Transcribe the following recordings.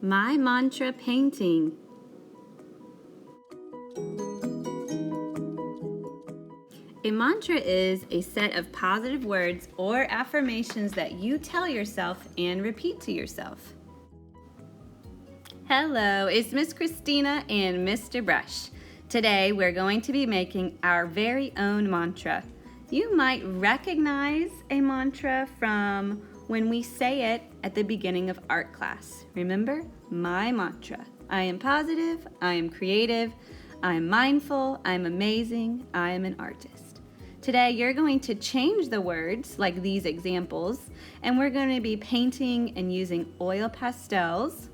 My mantra painting. A mantra is a set of positive words or affirmations that you tell yourself and repeat to yourself. Hello, it's Miss Christina and Mr. Brush. Today we're going to be making our very own mantra. You might recognize a mantra from when we say it at the beginning of art class. Remember? My mantra. I am positive, I am creative, I am mindful, I am amazing, I am an artist. Today you're going to change the words like these examples, and we're going to be painting and using oil pastels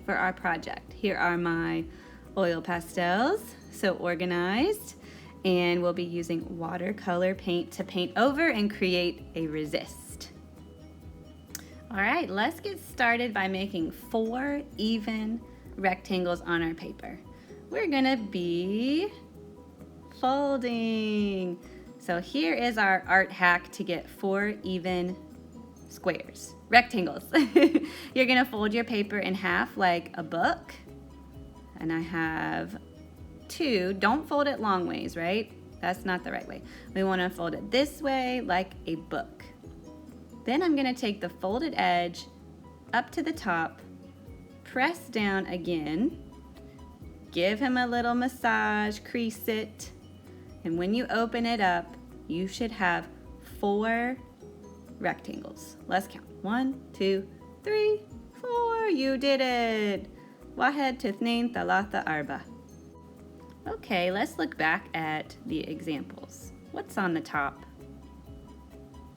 for our project. Here are my oil pastels, so organized, and we'll be using watercolor paint to paint over and create a resist. All right, let's get started by making 4 even rectangles on our paper. We're gonna be folding. So here is our art hack to get 4 even squares, rectangles. You're gonna fold your paper in half like a book. And I have 2. Don't fold it long ways, right? That's not the right way. We wanna fold it this way like a book. Then I'm gonna take the folded edge up to the top, press down again, give him a little massage, crease it, and when you open it up, you should have 4 rectangles. Let's count. 1, 2, 3, 4. You did it. Wahed, tithnain, thalatha, arba. Okay, let's look back at the examples. What's on the top?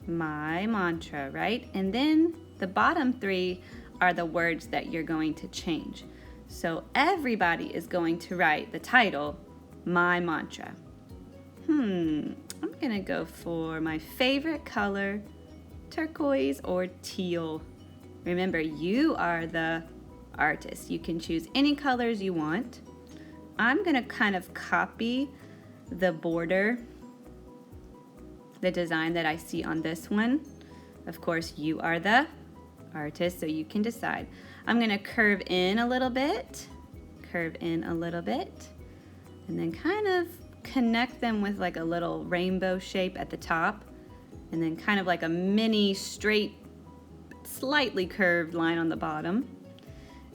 My mantra, right? And then the bottom 3 are the words that you're going to change. So everybody is going to write the title, My Mantra. I'm gonna go for my favorite color, turquoise or teal. Remember, you are the artist. You can choose any colors you want. I'm gonna kind of copy the border, the design that I see on this one. Of course, you are the artist, so you can decide. I'm gonna curve in a little bit, and then kind of connect them with like a little rainbow shape at the top, and then kind of like a mini straight, slightly curved line on the bottom.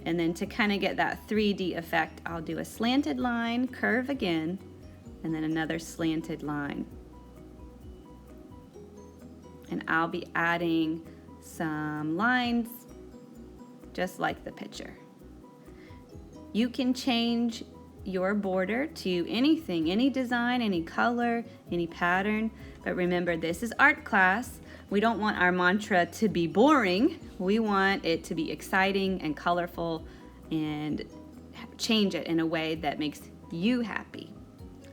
And then to kind of get that 3D effect, I'll do a slanted line, curve again, and then another slanted line. And I'll be adding some lines just like the picture. You can change your border to anything, any design, any color, any pattern. But remember, this is art class. We don't want our mantra to be boring. We want it to be exciting and colorful and change it in a way that makes you happy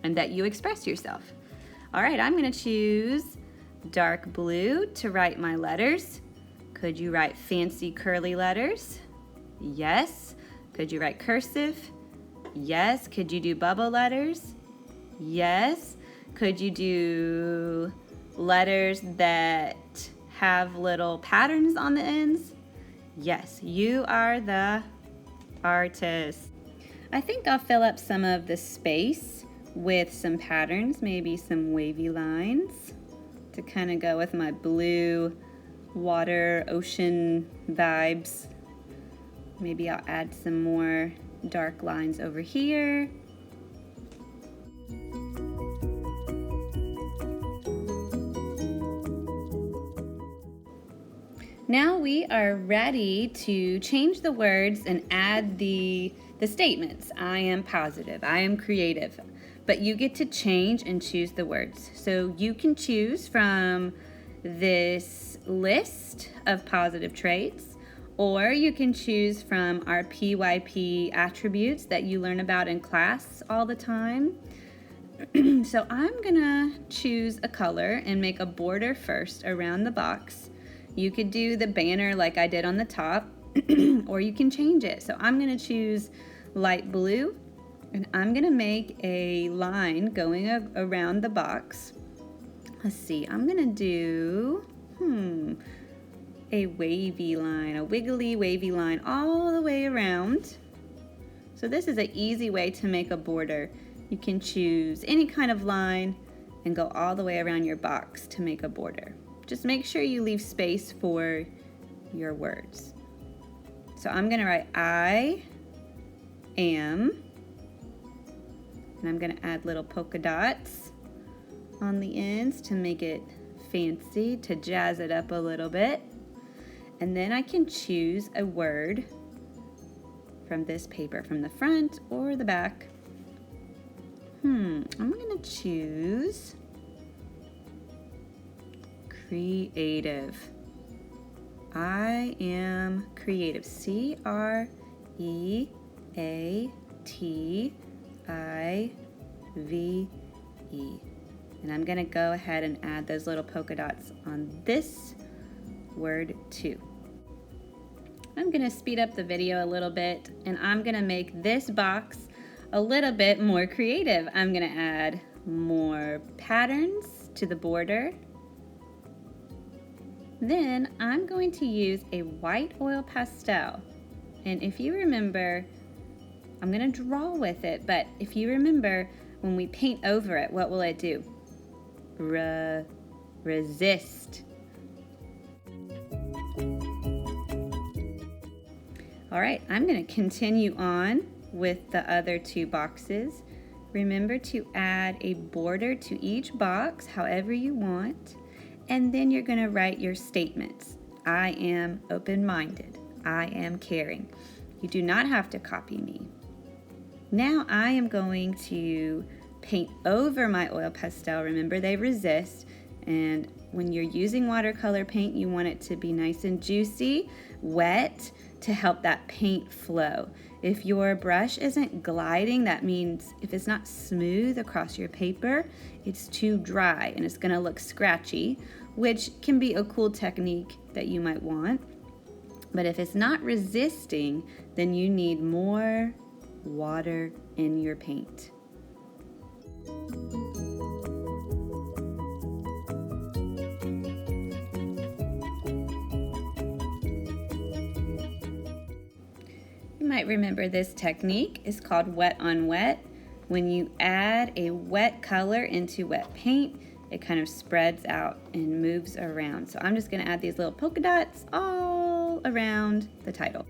and that you express yourself. All right, I'm gonna choose dark blue to write my letters. Could you write fancy curly letters? Yes. Could you write cursive? Yes. Could you do bubble letters? Yes. Could you do letters that have little patterns on the ends? Yes, you are the artist. I think I'll fill up some of the space with some patterns, maybe some wavy lines to kind of go with my blue water ocean vibes. Maybe I'll add some more dark lines over here. Now we are ready to change the words and add the statements. I am positive, I am creative, but you get to change and choose the words. So you can choose from this list of positive traits, or you can choose from our PYP attributes that you learn about in class all the time. So I'm gonna choose a color and make a border first around the box. You could do the banner like I did on the top, or you can change it. So I'm gonna choose light blue, and I'm gonna make a line going around the box. Let's see, I'm gonna do, a wavy line, a wiggly wavy line all the way around. So this is an easy way to make a border. You can choose any kind of line and go all the way around your box to make a border. Just make sure you leave space for your words. So I'm gonna write I am, and I'm gonna add little polka dots on the ends to make it fancy, to jazz it up a little bit. And then I can choose a word from this paper, from the front or the back. I'm gonna choose creative. I am creative. C-R-E-A-T-I-V-E. And I'm gonna go ahead and add those little polka dots on this word too. I'm gonna speed up the video a little bit, and I'm gonna make this box a little bit more creative. I'm gonna add more patterns to the border. Then I'm going to use a white oil pastel. And if you remember, I'm gonna draw with it, but if you remember, when we paint over it, what will it do? Resist. All right, I'm gonna continue on with the other two boxes. Remember to add a border to each box, however you want, and then you're gonna write your statements. I am open-minded. I am caring. You do not have to copy me. Now I am going to paint over my oil pastel. Remember, they resist, and when you're using watercolor paint, you want it to be nice and juicy, wet, to help that paint flow. If your brush isn't gliding, that means if it's not smooth across your paper, it's too dry and it's gonna look scratchy, which can be a cool technique that you might want. But if it's not resisting, then you need more water in your paint. You might remember this technique is called wet on wet. When you add a wet color into wet paint, it kind of spreads out and moves around. So I'm just gonna add these little polka dots all around the title.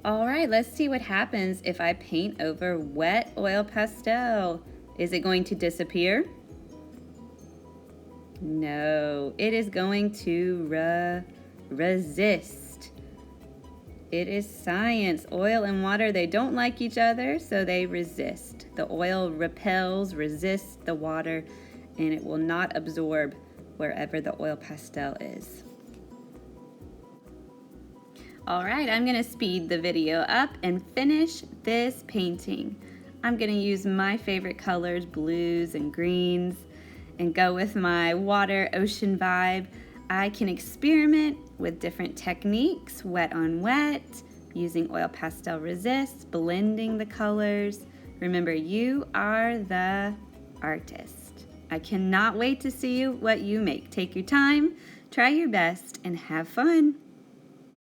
All right, let's see what happens if I paint over wet oil pastel. Is it going to disappear? No, it is going to resist. It is science. Oil and water, they don't like each other, so they resist. The oil repels, resists the water, and it will not absorb wherever the oil pastel is. All right, I'm gonna speed the video up and finish this painting. I'm gonna use my favorite colors, blues and greens, and go with my water ocean vibe. I can experiment with different techniques, wet on wet, using oil pastel resist, blending the colors. Remember, you are the artist. I cannot wait to see what you make. Take your time, try your best, and have fun.